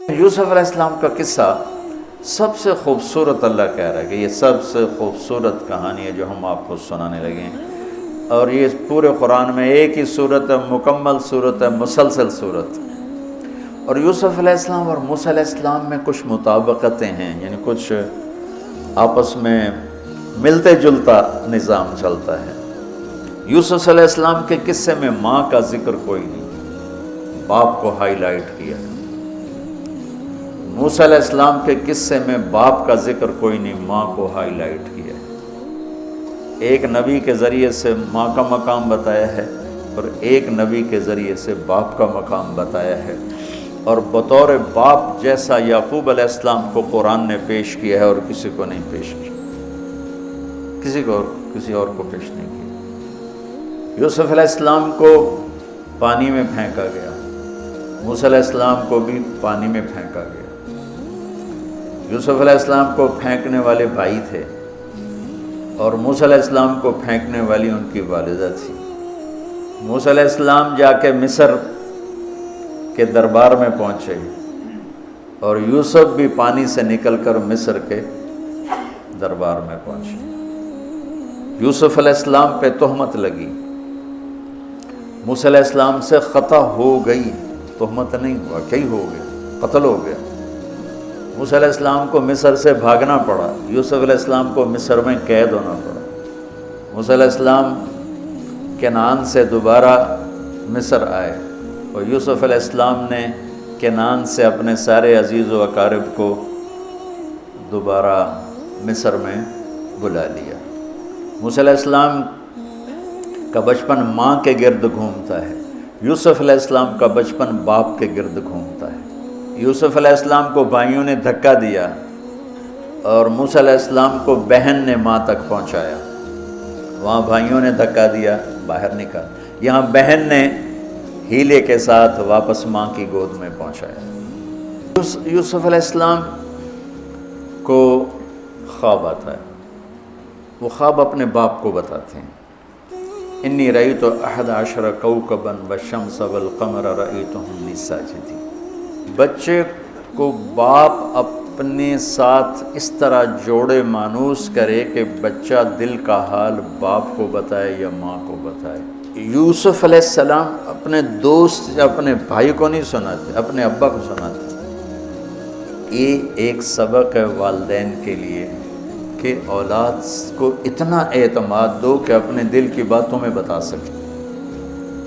یوسف علیہ السلام کا قصہ سب سے خوبصورت اللہ کہہ رہا ہے کہ یہ سب سے خوبصورت کہانی ہے جو ہم آپ کو سنانے لگے ہیں، اور یہ پورے قرآن میں ایک ہی صورت ہے، مکمل صورت ہے، مسلسل صورت۔ اور یوسف علیہ السلام اور موسیٰ علیہ السلام میں کچھ مطابقتیں ہیں، یعنی کچھ آپس میں ملتے جلتا نظام چلتا ہے۔ یوسف علیہ السلام کے قصے میں ماں کا ذکر کوئی نہیں، باپ کو ہائی لائٹ کیا۔ موسیٰ علیہ السلام کے قصے میں باپ کا ذکر کوئی نہیں، ماں کو ہائی لائٹ کیا۔ ایک نبی کے ذریعے سے ماں کا مقام بتایا ہے اور ایک نبی کے ذریعے سے باپ کا مقام بتایا ہے، اور بطور باپ جیسا یعقوب علیہ السلام کو قرآن نے پیش کیا ہے اور کسی کو نہیں پیش کیا، کسی اور کو پیش نہیں کیا۔ یوسف علیہ السلام کو پانی میں پھینکا گیا، موسیٰ علیہ السلام کو بھی پانی میں پھینکا گیا۔ یوسف علیہ السلام کو پھینکنے والے بھائی تھے اور موسیٰ علیہ السلام کو پھینکنے والی ان کی والدہ تھی۔ موسیٰ علیہ السلام جا کے مصر کے دربار میں پہنچے اور یوسف بھی پانی سے نکل کر مصر کے دربار میں پہنچے۔ یوسف علیہ السلام پہ تہمت لگی، موسیٰ علیہ السلام سے خطا ہو گئی، تہمت نہیں ہوا، کیا ہو گیا، قتل ہو گیا۔ موسیٰ علیہ السلام کو مصر سے بھاگنا پڑا، یوسف علیہ السلام کو مصر میں قید ہونا پڑا۔ موسیٰ علیہ السلام کنعان سے دوبارہ مصر آئے اور یوسف علیہ السلام نے کنعان سے اپنے سارے عزیز و اقارب کو دوبارہ مصر میں بلا لیا۔ موسیٰ علیہ السلام کا بچپن ماں کے گرد گھومتا ہے، یوسف علیہ السلام کا بچپن باپ کے گرد گھومتا ہے۔ یوسف علیہ السلام کو بھائیوں نے دھکا دیا اور موسیٰ علیہ السلام کو بہن نے ماں تک پہنچایا۔ وہاں بھائیوں نے دھکا دیا، باہر نکال، یہاں بہن نے ہیلے کے ساتھ واپس ماں کی گود میں پہنچایا۔ یوسف علیہ السلام کو خواب آتا ہے، وہ خواب اپنے باپ کو بتاتے ہیں، انی رأیت 11 کوكبا والشمس والقمر رأیتهم لی ساجدین۔ بچے کو باپ اپنے ساتھ اس طرح جوڑے مانوس کرے کہ بچہ دل کا حال باپ کو بتائے یا ماں کو بتائے۔ یوسف علیہ السلام اپنے دوست یا اپنے بھائی کو نہیں سناتے، اپنے ابا کو سناتے۔ یہ ایک سبق ہے والدین کے لیے کہ اولاد کو اتنا اعتماد دو کہ اپنے دل کی بات تمہیں بتا سکے،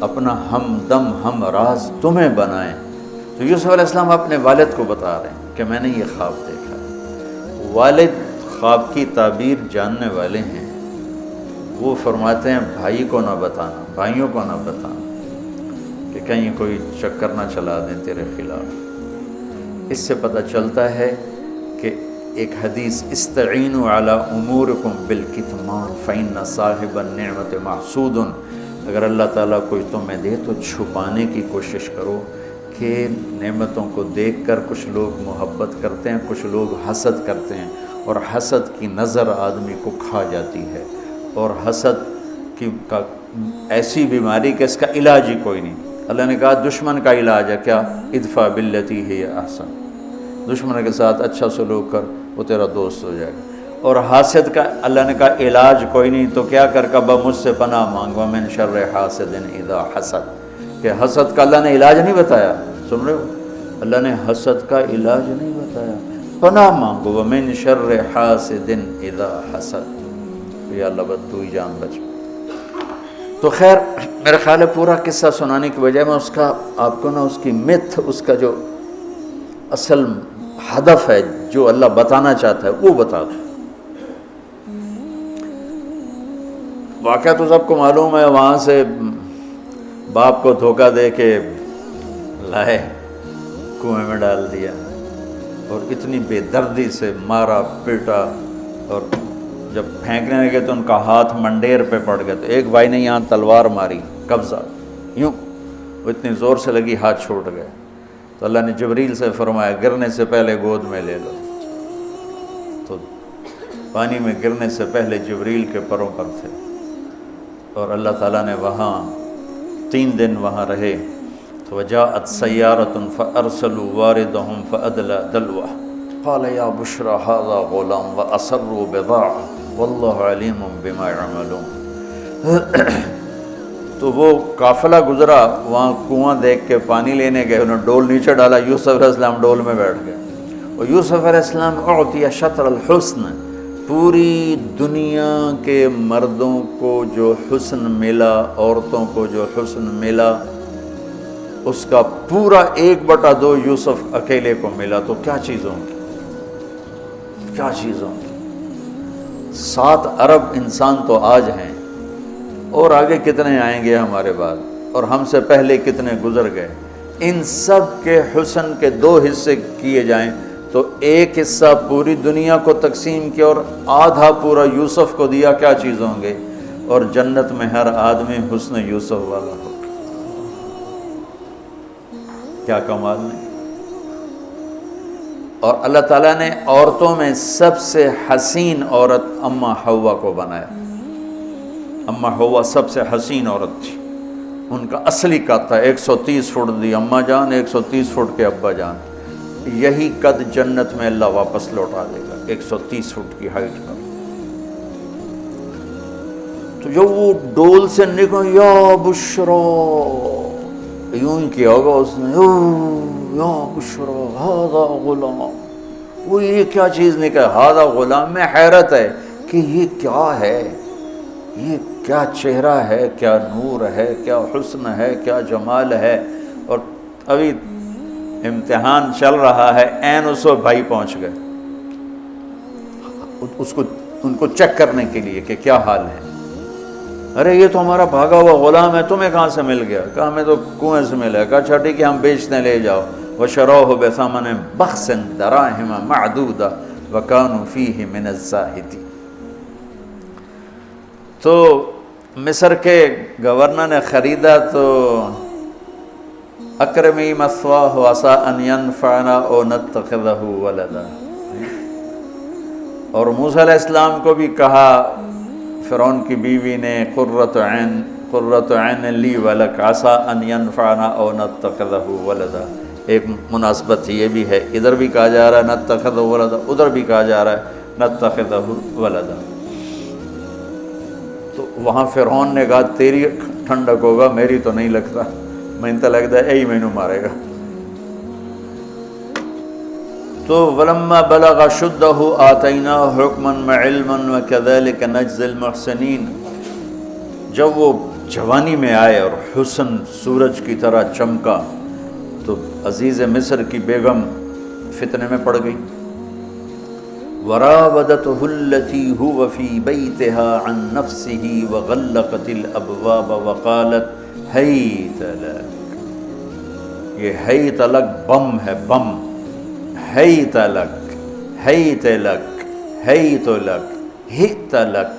اپنا ہمدم ہم راز تمہیں بنائیں۔ تو یوسف علیہ السلام اپنے والد کو بتا رہے ہیں کہ میں نے یہ خواب دیکھا ہے۔ والد خواب کی تعبیر جاننے والے ہیں، وہ فرماتے ہیں بھائی کو نہ بتانا، بھائیوں کو نہ بتانا کہ کہیں کوئی چکر نہ چلا دیں تیرے خلاف۔ اس سے پتہ چلتا ہے کہ ایک حدیث استعینوا علی امورکم بالکتمان فإن صاحب النعمت محسود، اگر اللہ تعالیٰ کوئی تمہیں دے تو چھپانے کی کوشش کرو، کہ نعمتوں کو دیکھ کر کچھ لوگ محبت کرتے ہیں، کچھ لوگ حسد کرتے ہیں، اور حسد کی نظر آدمی کو کھا جاتی ہے، اور حسد کا ایسی بیماری کہ اس کا علاج ہی کوئی نہیں۔ اللہ نے کہا دشمن کا علاج ہے کیا؟ ادفع باللتی ہی احسن، دشمن کے ساتھ اچھا سلوک کر، وہ تیرا دوست ہو جائے گا۔ اور حاسد کا اللہ نے کہا علاج کوئی نہیں، تو کیا کر کبا مجھ سے پناہ مانگ، ومن شر حاسد اذا حسد، کہ حسد کا اللہ نے علاج نہیں بتایا، سن رہے ہو؟ اللہ نے حسد کا علاج نہیں بتایا، پناہ مانگو، ومن شر حاسد اذا حسد، یا اللہ بد تو ہی جان بچ۔ تو خیر میرا خیال ہے پورا قصہ سنانے کی بجائے میں اس کا آپ کو نا اس کی متھ، اس کا جو اصل ہدف ہے جو اللہ بتانا چاہتا ہے وہ بتا دوں۔ واقعہ تو سب کو معلوم ہے، وہاں سے باپ کو دھوکہ دے کے لائے، کنویں میں ڈال دیا اور اتنی بے دردی سے مارا پیٹا، اور جب پھینکنے لگے تو ان کا ہاتھ منڈیر پہ پڑ گیا، تو ایک بھائی نے یہاں تلوار ماری، قبضہ یوں، وہ اتنی زور سے لگی ہاتھ چھوٹ گئے۔ تو اللہ نے جبریل سے فرمایا گرنے سے پہلے گود میں لے لو، تو پانی میں گرنے سے پہلے جبریل کے پروں پر تھے، اور اللہ تعالیٰ نے وہاں 3 دن وہاں رہے وجاءت سيارة فأرسلوا واردهم فأدلى دلوه قال يا بشرى هذا غلام وأسروا بضاعة والله عليم بما يعملون۔ تو وہ قافلہ گزرا، وہاں کنواں دیکھ کے پانی لینے گئے، انہوں نے ڈول نیچے ڈالا، یوسف علیہ السلام ڈول میں بیٹھ گئے، اور یوسف علیہ السلام اعطی شطر الحسن، پوری دنیا کے مردوں کو جو حسن ملا، عورتوں کو جو حسن ملا، اس کا پورا 1/2 یوسف اکیلے کو ملا، تو کیا چیزوں کی، کیا چیزوں کی۔ 7 ارب انسان تو آج ہیں، اور آگے کتنے آئیں گے ہمارے بعد، اور ہم سے پہلے کتنے گزر گئے۔ ان سب کے حسن کے 2 حصے کیے جائیں تو 1 حصہ پوری دنیا کو تقسیم کیا اور آدھا پورا یوسف کو دیا، کیا چیز ہوں گے؟ اور جنت میں ہر آدمی حسن یوسف والا ہو، کیا کمال نہیں۔ اور اللہ تعالیٰ نے عورتوں میں سب سے حسین عورت اماں حوا کو بنایا۔ اماں حوا سب سے حسین عورت تھی، ان کا اصلی قد تھا 130 فٹ دی اماں جان، 130 فٹ کے ابا جان۔ یہی قد جنت میں اللہ واپس لوٹا دے گا، 130 فٹ کی ہائٹ کا۔ تو جب وہ ڈول سے نکل یا بشرا، یوں ہی کیا ہوگا اس نے، یا بشرا ہذا غلام، وہ یہ کیا چیز نکل، ہذا غلام، میں حیرت ہے کہ یہ کیا ہے، یہ کیا چہرہ ہے، کیا نور ہے، کیا حسن ہے، کیا جمال ہے۔ اور ابھی امتحان چل رہا ہے، عین اس وقت بھائی پہنچ گئے ان کو چیک کرنے کے لیے کہ کیا حال ہے۔ ارے یہ تو ہمارا بھاگا ہوا غلام ہے، تمہیں کہاں سے مل گیا؟ کہا ہمیں تو کنویں سے ملا ہے۔ کہا اچھا ٹھیک ہے، ہم بیچنے لے جاؤ۔ وَشَرَوْهُ بِثَمَنٍ بَخْسٍ دَرَاهِمَ مَعْدُودَةٍ وَكَانُوا فِيهِ مِنَ الزَّاهِدِينَ۔ تو مصر کے گورنر نے خریدا تو اکرمی مثواہ وعسیٰ ان ینفعنا او نتخذہ ولدا، اور موسیٰ علیہ السلام کو بھی کہا فرعون کی بیوی نے، قرۃ عین لی ولک عسیٰ ان ینفعنا او نتخذہ ولدا۔ ایک مناسبت یہ بھی ہے، ادھر بھی کہا جا رہا ہے نتخذہ ولدا، ادھر بھی کہا جا رہا ہے نتخذہ ولدا۔ تو وہاں فرعون نے کہا تیری ٹھنڈک ہوگا، میری تو نہیں لگتا، میں تو لگتا ہے یہی مینوں مارے گا۔ تو ولما بلغ شدہ آتیناہ حکما وعلما وکذلک نجزی المحسنین، جب وہ جوانی میں آئے اور حسن سورج کی طرح چمکا تو عزیز مصر کی بیگم فتنے میں پڑ گئی۔ وراودته التي هو في بيتها عن نفسه وغلقت الابواب وقالت هيت لك، یہ ہیت لک بم ہے، بم، ہیت لک، ہیت لک، ہیت لک، ہیت لک،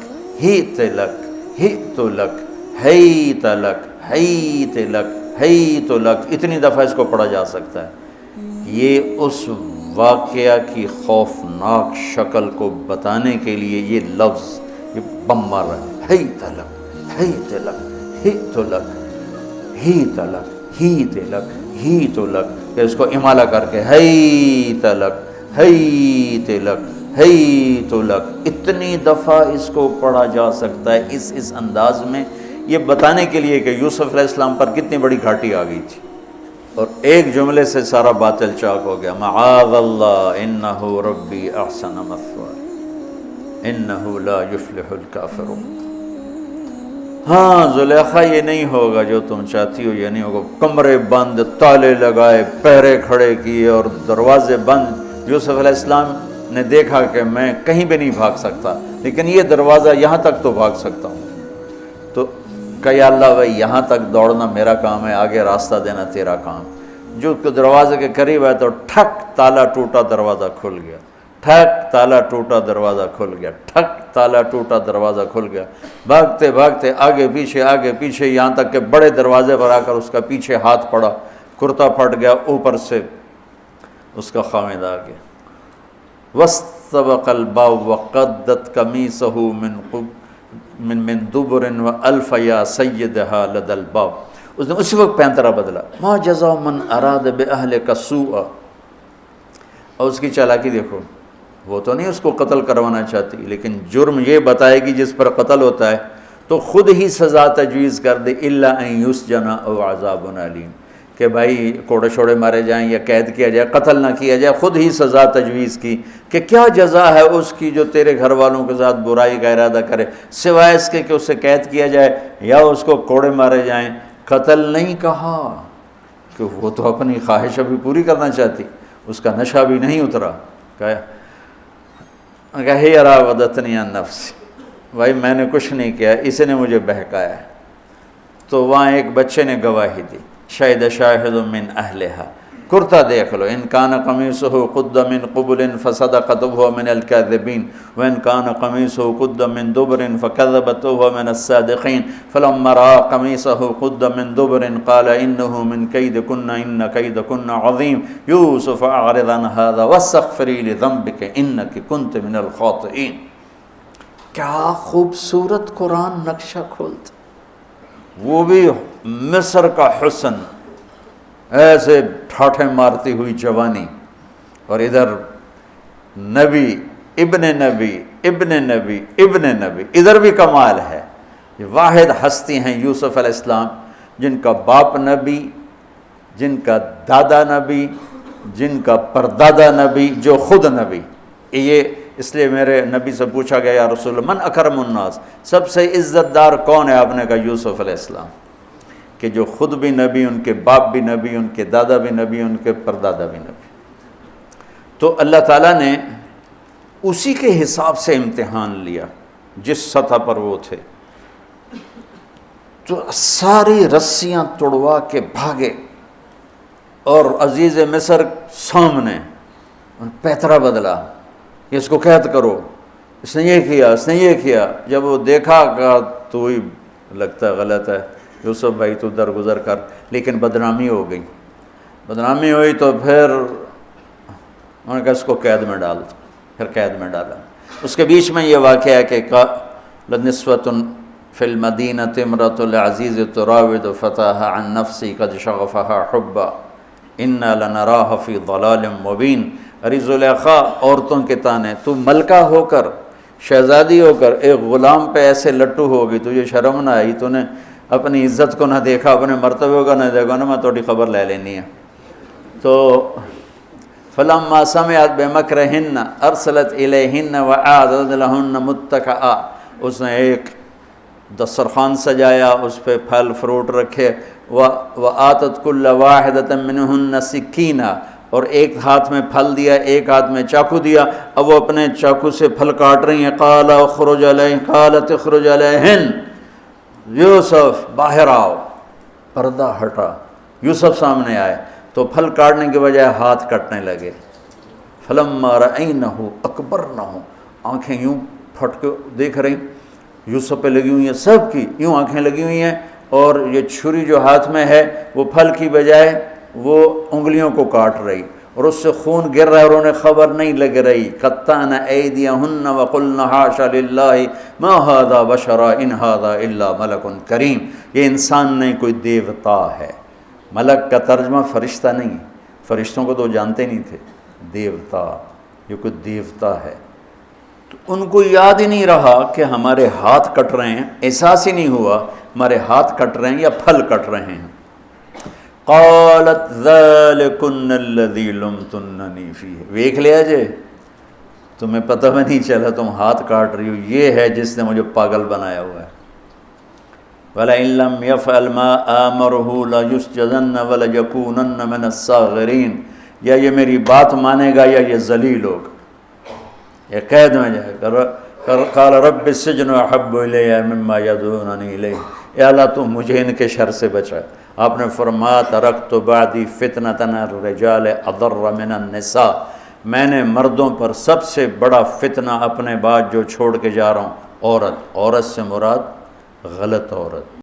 ہیت لک، ہیت لک، ہیت لک، ہیت لک، ہیت لک، اتنی دفعہ اس کو پڑھا جا سکتا ہے۔ یہ اس واقعہ کی خوفناک شکل کو بتانے کے لیے یہ لفظ، یہ بم مار رہا ہے، ہی تلک، ہی تلک، ہی تلک، ہی تلک، ہی تلک، ہی تلک، کہ اس کو امالہ کر کے ہی تلک، ہی تلک، ہی تلک، اتنی دفعہ اس کو پڑھا جا سکتا ہے اس انداز میں، یہ بتانے کے لیے کہ یوسف علیہ السلام پر کتنی بڑی گھاٹی آ گئی تھی، اور ایک جملے سے سارا باطل چاک ہو گیا۔ معاذ اللہ انہ ربی احسن مثوایا انہ لا یفلح الکافرون۔ ہاں زلیخا، یہ نہیں ہوگا جو تم چاہتی ہو، یہ نہیں ہوگا۔ کمرے بند، تالے لگائے، پہرے کھڑے کیے اور دروازے بند۔ یوسف علیہ السلام نے دیکھا کہ میں کہیں بھی نہیں بھاگ سکتا، لیکن یہ دروازہ یہاں تک تو بھاگ سکتا ہوں۔ تو کہ یا اللہ بھائی یہاں تک دوڑنا میرا کام ہے، آگے راستہ دینا تیرا کام۔ جو دروازے کے قریب ہے تو ٹھک تالا ٹوٹا، دروازہ کھل گیا، ٹھک تالا ٹوٹا، دروازہ کھل گیا، ٹھک تالا ٹوٹا، دروازہ کھل گیا۔ بھاگتے بھاگتے آگے پیچھے، یہاں تک کہ بڑے دروازے پر آ کر اس کا پیچھے ہاتھ پڑا، کرتا پھٹ گیا، اوپر سے اس کا خامد آ گیا۔ واستبق الباب وقدت قمیصہ من دبر والف یا سیدہا لدى الباب۔ اس نے اسی وقت پینترا بدلا، ما جزاء من اراد باہلک سوءا، اور اس کی چالاکی دیکھو، وہ تو نہیں اس کو قتل کروانا چاہتی، لیکن جرم یہ بتائے گی جس پر قتل ہوتا ہے تو خود ہی سزا تجویز کر دے، الا ان یسجن او عذاب علیم، کہ بھائی کوڑے شوڑے مارے جائیں یا قید کیا جائے، قتل نہ کیا جائے، خود ہی سزا تجویز کی کہ کیا جزا ہے اس کی جو تیرے گھر والوں کے ساتھ برائی کا ارادہ کرے، سوائے اس کے کہ اسے قید کیا جائے یا اس کو کوڑے مارے جائیں۔ قتل نہیں کہا کہ وہ تو اپنی خواہش ابھی پوری کرنا چاہتی، اس کا نشہ بھی نہیں اترا، کہا ہی راودتنی عن نفسی، بھائی میں نے کچھ نہیں کیا، اس نے مجھے بہکایا۔ تو وہاں ایک بچے نے گواہی دی، شہد شاہد من اہلہا، کرتا دیکھ لو، ان کان قمیصہ قد من قبل فصدقت وہو من الکاذبین وان کان قمیصہ قد من دبر فکذبت وہو من الصادقین فلما رأى قمیصہ قد من دبر قال انہ من کیدکن ان کیدکن عظیم یوسف اعرض عن ھذا واستغفری لذنبک انک کنت من الخاطئین۔ کیا خوبصورت قرآن نقشہ کھولتا، وہ بھی مصر کا حسن، ایسے ٹھاٹھے مارتی ہوئی جوانی، اور ادھر نبی ابن نبی ابن نبی ابن نبی، ادھر بھی کمال ہے۔ یہ واحد ہستی ہیں یوسف علیہ السلام، جن کا باپ نبی، جن کا دادا نبی، جن کا پردادا نبی، جو خود نبی۔ یہ اس لیے میرے نبی سے پوچھا گیا، یا رسول اللہ من اکرم الناس، سب سے عزت دار کون ہے؟ آپ نے کہا یوسف علیہ السلام، کہ جو خود بھی نبی، ان کے باپ بھی نبی، ان کے دادا بھی نبی، ان کے پردادا بھی نبی۔ تو اللہ تعالیٰ نے اسی کے حساب سے امتحان لیا جس سطح پر وہ تھے، تو ساری رسیاں توڑوا کے بھاگے، اور عزیز مصر سامنے پیترا بدلا، اس کو قید کرو، اس نے یہ کیا، اس نے یہ کیا۔ جب وہ دیکھا کہ تو ہی لگتا ہے غلط ہے، یوسف بھائی تو درگزر کر، لیکن بدنامی ہو گئی، بدنامی ہوئی تو پھر انہوں نے کہا اس کو قید میں ڈال دو، پھر قید میں ڈالا۔ اس کے بیچ میں یہ واقعہ ہے کہ لنسوۃ فی المدینۃ امرأۃ العزیز تراود فتاها عن نفسی قد شغفها حبا انا لنراها فی ضلال مبین۔ ارے زلیخا، عورتوں کے تانے، تو ملکہ ہو کر، شہزادی ہو کر ایک غلام پہ ایسے لٹو ہوگی، تجھے شرم نہ آئی؟ تو نے اپنی عزت کو نہ دیکھا، اپنے مرتبے کو نہ دیکھا نا، میں تھوڑی خبر لے لینی ہے۔ تو فلما سمعت بمکرہن ارسلت الیہن واعدت لہن متکئا، اس نے ایک دسترخوان سجایا، اس پہ پھل فروٹ رکھے، وآتت کل واحدۃ منہن سکینہ، اور ایک ہاتھ میں پھل دیا، ایک ہاتھ میں چاقو دیا، اب وہ اپنے چاقو سے پھل کاٹ رہی ہیں۔ قال اخرج علیہن، قالت اخرج علیہن، یوسف باہر آؤ۔ پردہ ہٹا، یوسف سامنے آئے تو پھل کاٹنے کے بجائے ہاتھ کٹنے لگے۔ فلما رأینہ اکبرنہ، آنکھیں یوں پھٹ کے دیکھ رہی، یوسف پہ لگی ہوئی ہیں، سب کی یوں آنکھیں لگی ہوئی ہیں، اور یہ چھری جو ہاتھ میں ہے وہ پھل کی بجائے وہ انگلیوں کو کاٹ رہی، اور اس سے خون گر رہا ہے، اور انہیں خبر نہیں لگ رہی۔ قطعن ایدیہن وقلن حاشا للہ ما ھذا بشرا ان ھذا الا ملک کریم۔ یہ انسان نہیں، کوئی دیوتا ہے۔ ملک کا ترجمہ فرشتہ نہیں، فرشتوں کو تو جانتے نہیں تھے، دیوتا، یہ کوئی دیوتا ہے۔ تو ان کو یاد ہی نہیں رہا کہ ہمارے ہاتھ کٹ رہے ہیں، احساس ہی نہیں ہوا ہمارے ہاتھ کٹ رہے ہیں یا پھل کٹ رہے ہیں۔ قالت ذالکن الذی لمتننی فیہ، ویکھ لیا جے، تمہیں پتہ بھی نہیں چلا تم ہاتھ کاٹ رہی ہو، یہ ہے جس نے مجھے پاگل بنایا ہوا ہے۔ وَلَئِن لَّمْ يَفْعَلْ مَا آمَرُهُ لَيُسْجَنَنَّ وَلَيَكُونَنَّ مِنَ الصَّاغِرِينَ، یا یہ میری بات مانے گا یا یہ ذلیل ہوگا، یہ قید میں جائے گا۔ قال رب السجن احب الی مما یدعوننی الیہ، اے اللہ تو مجھے ان کے شر سے بچا۔ آپ نے فرمایا ترکت بعدی فتنۃ الرجال اضر من النساء، میں نے مردوں پر سب سے بڑا فتنہ اپنے بعد جو چھوڑ کے جا رہا ہوں عورت، عورت سے مراد غلط عورت۔